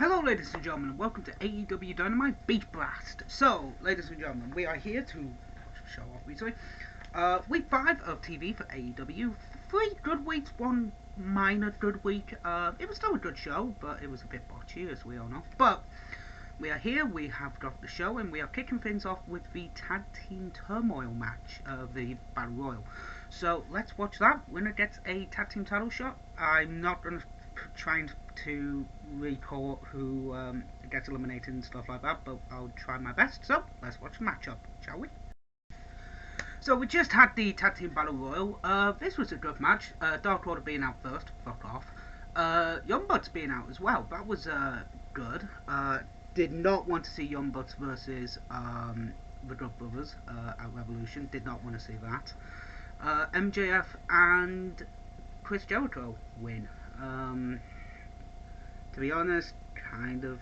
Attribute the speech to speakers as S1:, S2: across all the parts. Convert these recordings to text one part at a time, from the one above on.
S1: Hello ladies and gentlemen, and welcome to AEW Dynamite Beach Blast. So, ladies and gentlemen, we are here to show off recently. Week 5 of TV for AEW. 3 good weeks, 1 minor good week. It was still a good show, but it was a bit botchy, as we all know. But we are here, we have got the show, and we are kicking things off with the Tag Team Turmoil match of the Battle Royal. So, let's watch that. Winner gets a Tag Team title shot. I'm not going to trying to recall who gets eliminated and stuff like that, but I'll try my best. So let's watch the matchup, shall we? So we just had the Tag Team Battle Royal. This was a good match. Dark Order being out first, fuck off. Young Bucks being out as well. That was good. Did not want to see Young Bucks versus the Good Brothers at Revolution. Did not want to see that. MJF and Chris Jericho win. To be honest, kind of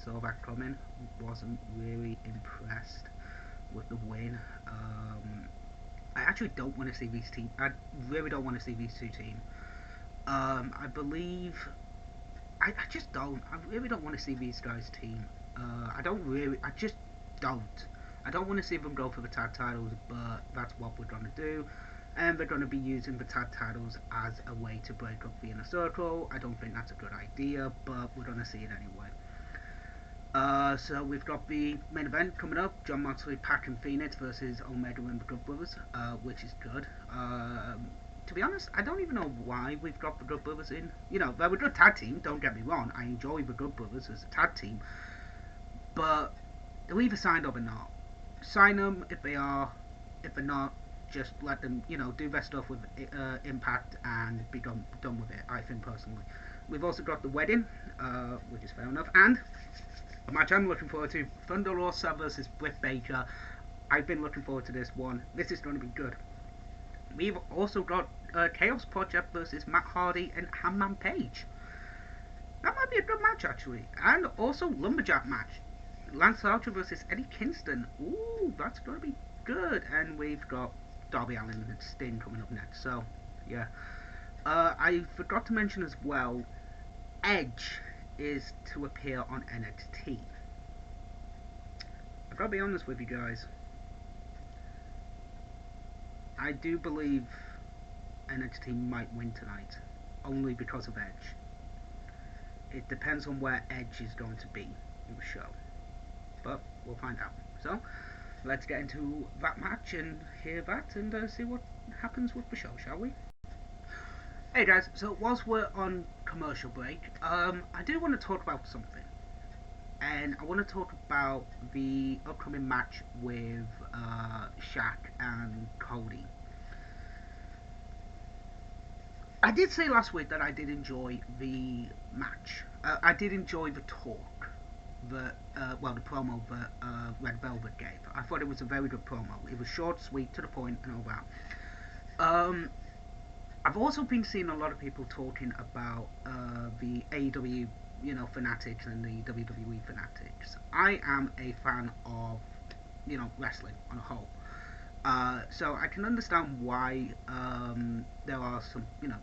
S1: saw that coming. Wasn't really impressed with the win. I actually don't want to see these teams. I really don't want to see these two teams. I believe I just don't. I really don't want to see these guys team. I just don't. I don't want to see them go for the tag titles, but that's what we're gonna do. And they're going to be using the tag titles as a way to break up the Inner Circle. I don't think that's a good idea, but we're going to see it anyway. So we've got the main event coming up: John Moxley, Pac, and Phoenix versus Omega and the Good Brothers, which is good. To be honest, I don't even know why we've got the Good Brothers in. You know, they're a good tag team, don't get me wrong. I enjoy the Good Brothers as a tag team. But they're either signed up or not. Sign them if they are. If they're not, just let them, do their stuff with Impact and be done with it, I think, personally. We've also got the wedding, which is fair enough, and a match I'm looking forward to: Thunder Rosa versus Britt Baker. I've been looking forward to this one. This is going to be good. We've also got Chaos Project versus Matt Hardy and Hangman Page. That might be a good match, actually. And also Lumberjack match: Lance Archer versus Eddie Kingston. Ooh, that's going to be good. And we've got Darby Allin and Sting coming up next. So, yeah. I forgot to mention as well, Edge is to appear on NXT. I've got to be honest with you guys. I do believe NXT might win tonight, only because of Edge. It depends on where Edge is going to be in the show, but we'll find out. So, let's get into that match and hear that and see what happens with the show, shall we? Hey guys, so whilst we're on commercial break, I do want to talk about something. And I want to talk about the upcoming match with Shaq and Cody. I did say last week that I did enjoy the match. I did enjoy the talk. The promo that Red Velvet gave. I thought it was a very good promo. It was short, sweet, to the point, and all that. I've also been seeing a lot of people talking about the AEW, fanatics and the WWE fanatics. I am a fan of, wrestling on a whole. So I can understand why there are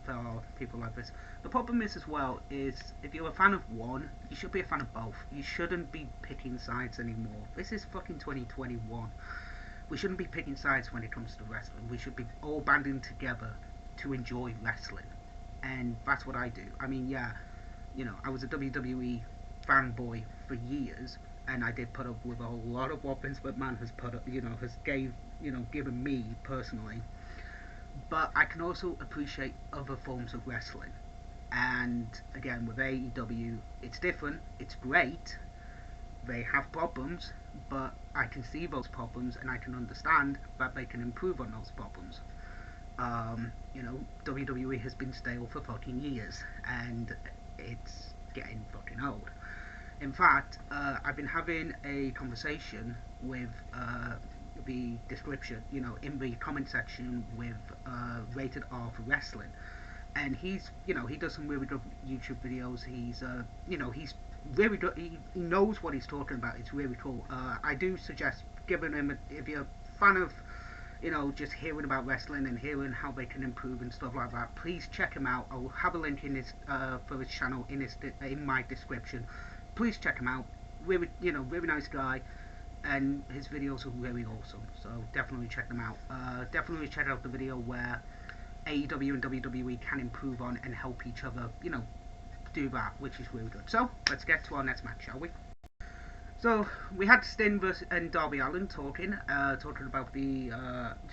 S1: there are people like this. The problem is as well is if you're a fan of one, you should be a fan of both. You shouldn't be picking sides anymore. This is fucking 2021. We shouldn't be picking sides when it comes to wrestling. We should be all banding together to enjoy wrestling, and that's what I do. I mean, yeah, I was a WWE fanboy for years, and I did put up with a whole lot of what Vince McMahon has put up, given me personally. But I can also appreciate other forms of wrestling. And again, with AEW, it's different. It's great. They have problems, but I can see those problems, and I can understand that they can improve on those problems. WWE has been stale for fucking years, and it's getting fucking old. In fact, I've been having a conversation with the description, in the comment section with Rated R for Wrestling, and he does some really good YouTube videos. He's very good. He knows what he's talking about. It's really cool. I do suggest giving him if you're a fan of just hearing about wrestling and hearing how they can improve and stuff like that, please check him out. I'll have a link in his for his channel in my description. Please check him out. Really, really nice guy, and his videos are really awesome. So definitely check them out. Definitely check out the video where AEW and WWE can improve on and help each other, do that, which is really good. So let's get to our next match, shall we? So we had Sting and Darby Allin talking about the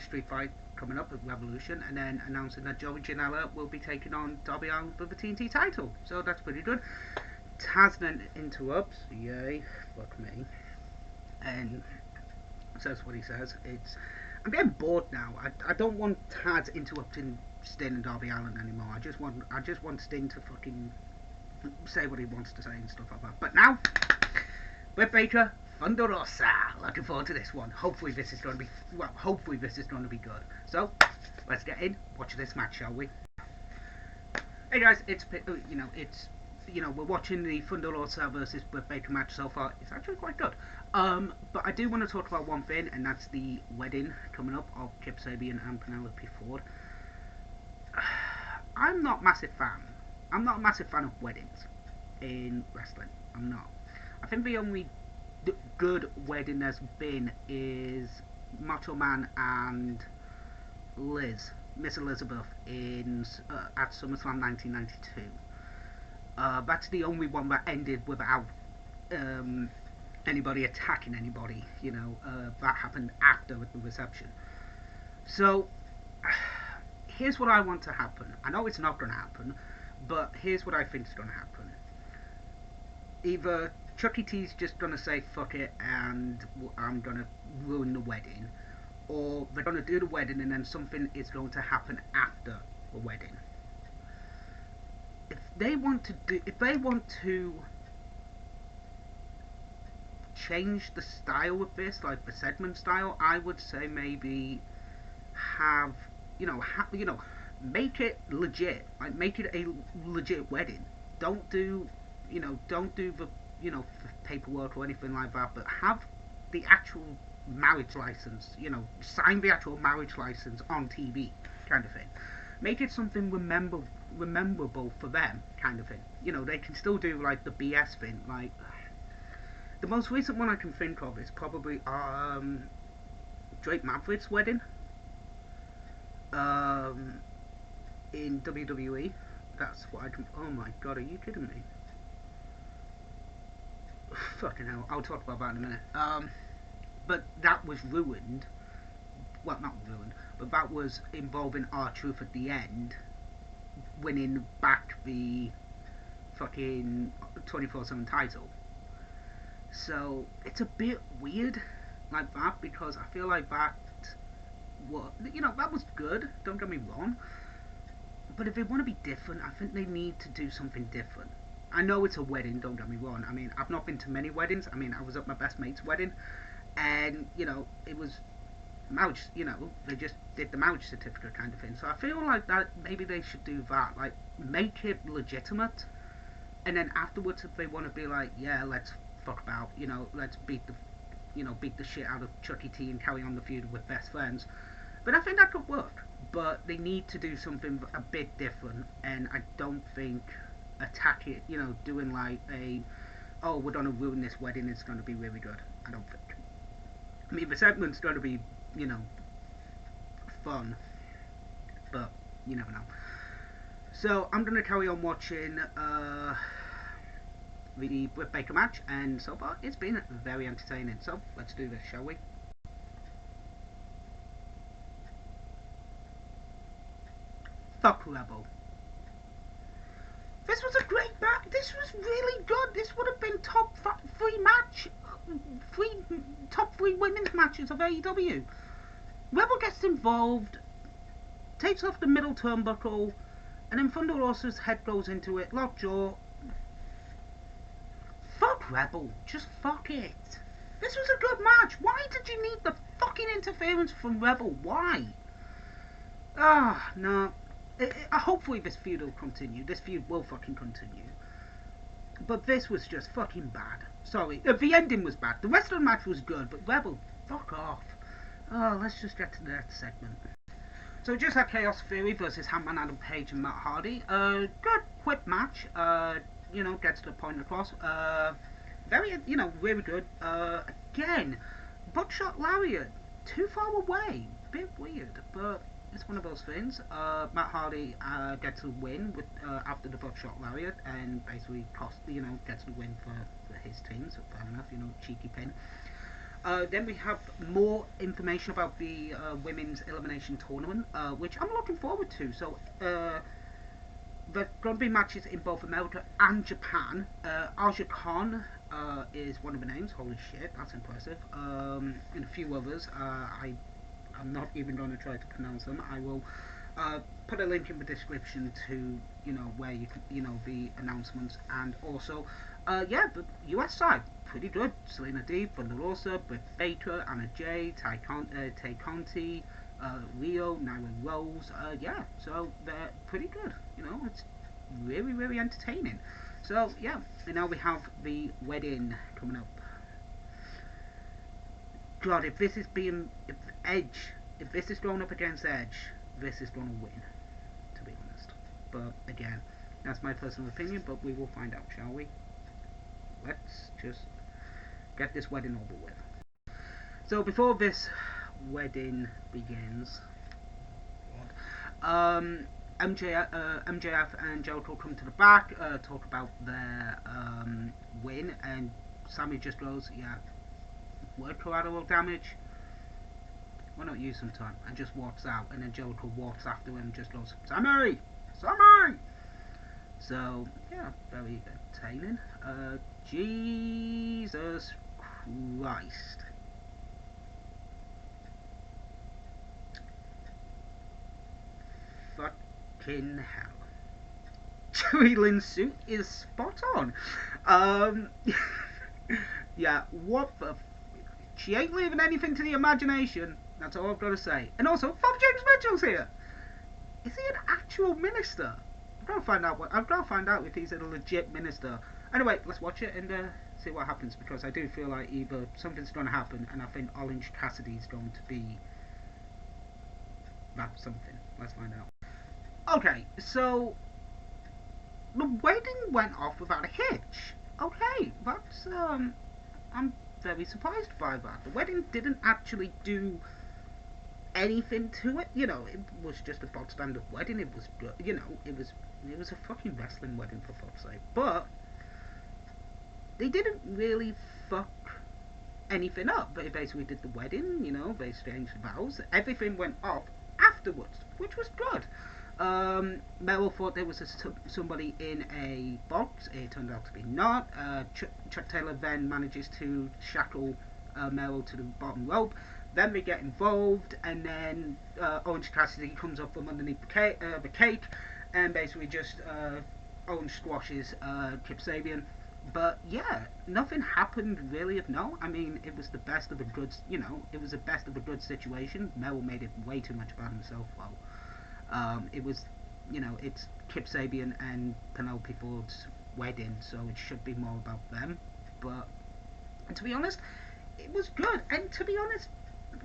S1: street fight coming up at Revolution, and then announcing that Joey Janela will be taking on Darby Allin for the TNT title. So that's pretty good. Taz then interrupts, yay, fuck me, and says what he says. I'm getting bored now. I don't want Taz interrupting Sting and Darby Allin anymore. I just want Sting to fucking say what he wants to say and stuff like that. But now, Britt Baker, Thunder Rosa. Looking forward to this one. Hopefully this is going to be good. So let's get in. Watch this match, shall we? Hey guys, we're watching the Thunder Rosa versus Britt Baker match so far. It's actually quite good. But I do want to talk about one thing, and that's the wedding coming up of Kip Sabian and Penelope Ford. I'm not a massive fan of weddings in wrestling. I'm not. I think the only good wedding there's been is Macho Man and Miss Elizabeth at SummerSlam 1992. That's the only one that ended without anybody attacking anybody. That happened after the reception. So here's what I want to happen. I know it's not going to happen, but here's what I think is going to happen. Either Chucky T's just going to say fuck it and I'm going to ruin the wedding, or they're going to do the wedding and then something is going to happen after the wedding. If they want to change the style of this, like the segment style, I would say maybe have make it legit, like make it a legit wedding. Don't do the the paperwork or anything like that, but have the actual marriage license, sign the actual marriage license on TV, kind of thing. Make it something rememberable for them, kind of thing. They can still do like the BS thing. Like the most recent one I can think of is probably Drake Maverick's wedding in WWE. That's what I can. Oh my god, are you kidding me? Fucking hell, I'll talk about that in a minute. But that was ruined. Well, not ruined, but that was involving R-Truth at the end, winning back the fucking 24/7 title. So it's a bit weird like that, because I feel like that was good. Don't get me wrong. But if they want to be different, I think they need to do something different. I know it's a wedding, don't get me wrong. I mean, I've not been to many weddings. I mean, I was at my best mate's wedding, and, it was marriage, they just did the marriage certificate kind of thing. So I feel like that maybe they should do that, like, make it legitimate, and then afterwards, if they want to be like, yeah, let's fuck about, let's beat the shit out of Chucky T and carry on the feud with best friends. But I think that could work. But they need to do something a bit different, and I don't think attack it, doing like we're going to ruin this wedding, it's going to be really good. I don't think. I mean, the segment's going to be, fun, but you never know. So I'm going to carry on watching the Britt Baker match, and so far it's been very entertaining. So let's do this, shall we? Fuck Rebel. This was a great match. This was really good. This would have been top three women's matches of AEW. Rebel gets involved, takes off the middle turnbuckle, and then Thunder Rosa's head goes into it. Lockjaw. Fuck Rebel. Just fuck it. This was a good match. Why did you need the fucking interference from Rebel? Why? No. Hopefully this feud will continue. This feud will fucking continue. But this was just fucking bad. Sorry. The ending was bad. The rest of the match was good, but Rebel, fuck off. Oh, let's just get to the next segment. So we just had Chaos Theory versus Hangman Adam Page and Matt Hardy. Good, quick match. Gets to the point across. Very, really good. Again, Buckshot Lariat, too far away. Bit weird, but it's one of those things. Matt Hardy gets a win with after the Buckshot Lariat, and basically gets the win for his team. So fair enough, cheeky pin. Then we have more information about the women's elimination tournament, which I'm looking forward to. So there's going to be matches in both America and Japan. Aja Khan is one of the names. Holy shit, that's impressive. And a few others. I'm not even going to try to pronounce them. I will put a link in the description to where you can the announcements, and also the US side pretty good. Selena D, Thunder Rosa, Britt Baker, Anna Jay, Tay Conti, Leo, Nyla Rose. So they're pretty good. It's really really entertaining. So and now we have the wedding coming up. God, if Edge, if this is going up against Edge, this is going to win, to be honest. But again, that's my personal opinion, but we will find out, shall we? Let's just get this wedding over with. So before this wedding begins, MJF and Jericho come to the back, talk about their win, and Sammy just goes, word collateral damage, why not use some time? And just walks out, and then Jericho walks after him and just goes, Sammy! Sammy! So, very entertaining. Jesus Christ. Fucking hell. Joey Lynn's suit is spot on. Um, what the... She ain't leaving anything to the imagination. That's all I've got to say. And also, fuck James Mitchell's here. Is he an actual minister? I've got to find out if he's a legit minister. Anyway, let's watch it and see what happens, because I do feel like either something's going to happen, and I think Orange Cassidy's going to be that something. Let's find out. Okay, so the wedding went off without a hitch. Okay, that's I'm very surprised by that. The wedding didn't actually do anything to it. It was just a bog standard wedding. It was good. It was a fucking wrestling wedding, for fuck's sake. But they didn't really fuck anything up. They basically did the wedding. They exchanged vows. Everything went off afterwards, which was good. Meryl thought there was somebody in a box. It turned out to be not. Chuck Taylor then manages to shackle Meryl to the bottom rope. Then they get involved, and then Orange Cassidy comes up from underneath the cake and basically just Orange squashes Kip Sabian. But nothing happened really of note. I mean, it was the best of a good, it was the best of a good situation. Meryl made it way too much about himself, though. It was, it's Kip Sabian and Penelope Ford's wedding, so it should be more about them. But to be honest, it was good. And to be honest,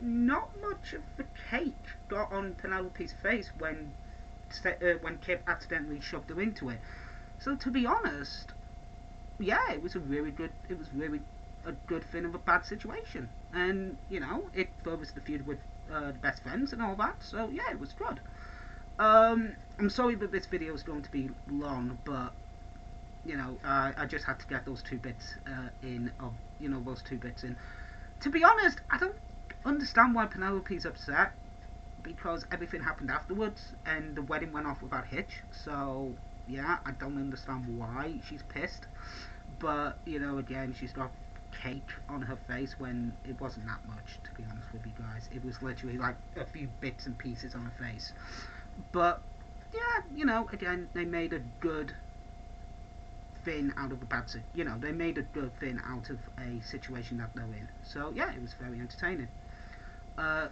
S1: not much of the cake got on Penelope's face when Kip accidentally shoved her into it. So to be honest, it was really a good thing of a bad situation, and it furthers the feud with the best friends and all that. So it was good. I'm sorry that this video is going to be long, but I just had to get those two bits in. To be honest, I don't understand why Penelope's upset, because everything happened afterwards and the wedding went off without hitch. So I don't understand why she's pissed. But again, she's got cake on her face when it wasn't that much. To be honest with you guys, it was literally like a few bits and pieces on her face. But again, they made a good thing out of a bad they made a good thing out of a situation that they're in. So it was very entertaining.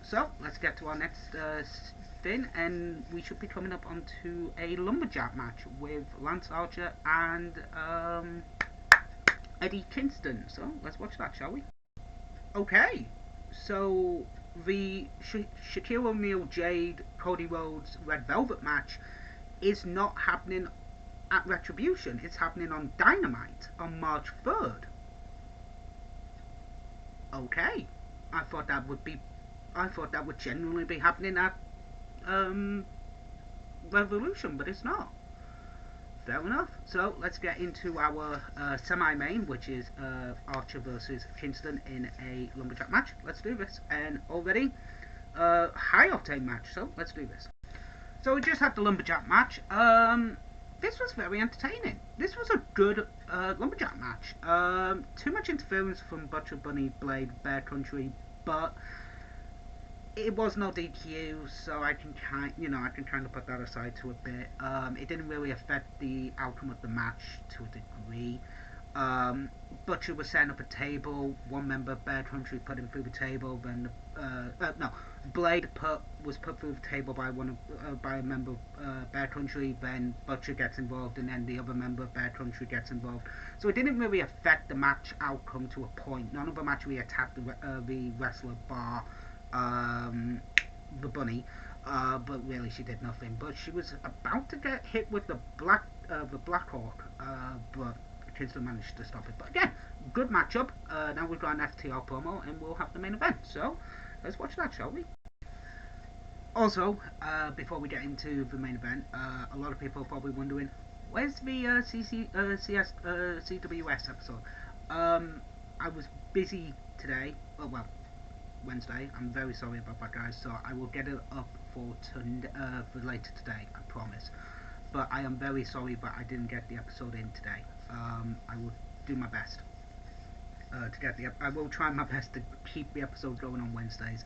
S1: So let's get to our next thing, and we should be coming up onto a lumberjack match with Lance Archer and Eddie Kingston. So let's watch that, shall we? Okay, so the Shaquille O'Neal Jade Cody Rhodes Red Velvet match is not happening at Retribution. It's happening on Dynamite on March 3rd. Okay, I thought that would be, I thought that would genuinely be happening at um, Revolution, but it's not. Fair enough. So let's get into our semi-main, which is Archer versus Kingston in a lumberjack match. Let's do this. And already, high octane match. So let's do this. So we just had the lumberjack match. This was very entertaining. This was a good lumberjack match. Too much interference from Butcher, Bunny, Blade, Bear Country, but it was no DQ, so I can I can kind of put that aside to a bit. It didn't really affect the outcome of the match to a degree. Butcher was setting up a table. One member, Bear Country, put him through the table. Then, no, Blade was put through the table by by a member, Bear Country. Then Butcher gets involved, and then the other member, Bear Country, gets involved. So it didn't really affect the match outcome to a point. None of them actually attacked the wrestler bar the bunny, but really she did nothing. But she was about to get hit with the Black Hawk, but Kingston managed to stop it. But again, good matchup. Now we've got an FTR promo, and we'll have the main event. So let's watch that, shall we? Also, before we get into the main event, a lot of people are probably wondering, where's the CWS episode? I was busy today. Oh well, Wednesday. I'm very sorry about that, guys. So I will get it up for later today. I promise. But I am very sorry, but I didn't get the episode in today. I will do my best to get the. I will try my best to keep the episode going on Wednesdays.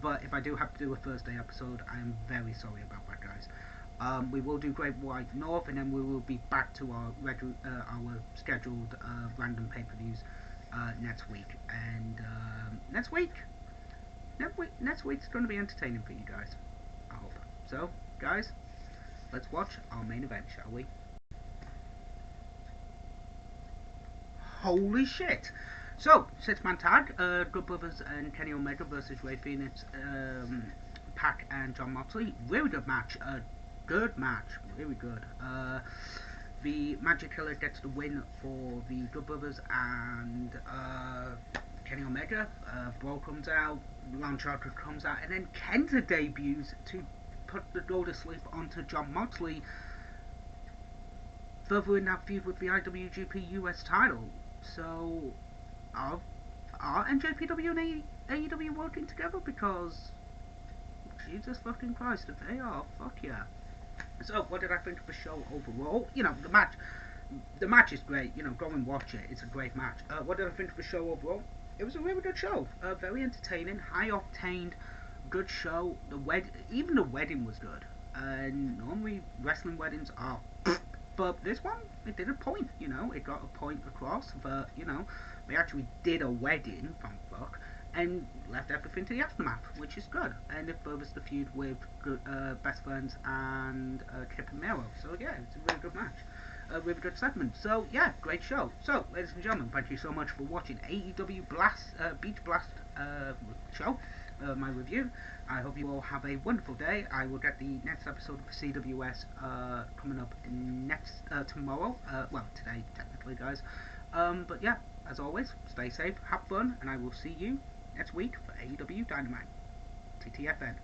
S1: But if I do have to do a Thursday episode, I am very sorry about that, guys. We will do Great White North, and then we will be back to our scheduled random pay-per-views next week. And next week's going to be entertaining for you guys. I hope. So, guys, let's watch our main event, shall we? Holy shit! So, six-man tag, Good Brothers and Kenny Omega versus Ray Phoenix, Pac and John Moxley. Really good match. Good match. Really good. The Magic Killer gets the win for the Good Brothers and Kenny Omega. Brawl comes out, Lance Archer comes out, and then Kenta debuts to put the go to sleep onto John Moxley, furthering that feud with the IWGP US title. So, are NJPW and AEW working together? Because, Jesus fucking Christ, if they are, fuck yeah. So, what did I think of the show overall? You know, the match is great. You know, go and watch it. It's a great match. What did I think of the show overall? It was a really good show. Very entertaining, high octane, good show. Even the wedding was good. And normally wrestling weddings are, but this one it did a point. You know, it got a point across. But you know, they actually did a wedding. From fuck. And left everything to the aftermath, which is good. And it furthers the feud with Best Friends and Kip and Mero. So yeah, it's a really good match. A really good segment. So yeah, great show. So, ladies and gentlemen, thank you so much for watching AEW Beach Blast show, my review. I hope you all have a wonderful day. I will get the next episode of CWS coming up tomorrow. Well, today technically, guys. But yeah, as always, stay safe, have fun, and I will see you next week for AEW Dynamite. TTFN.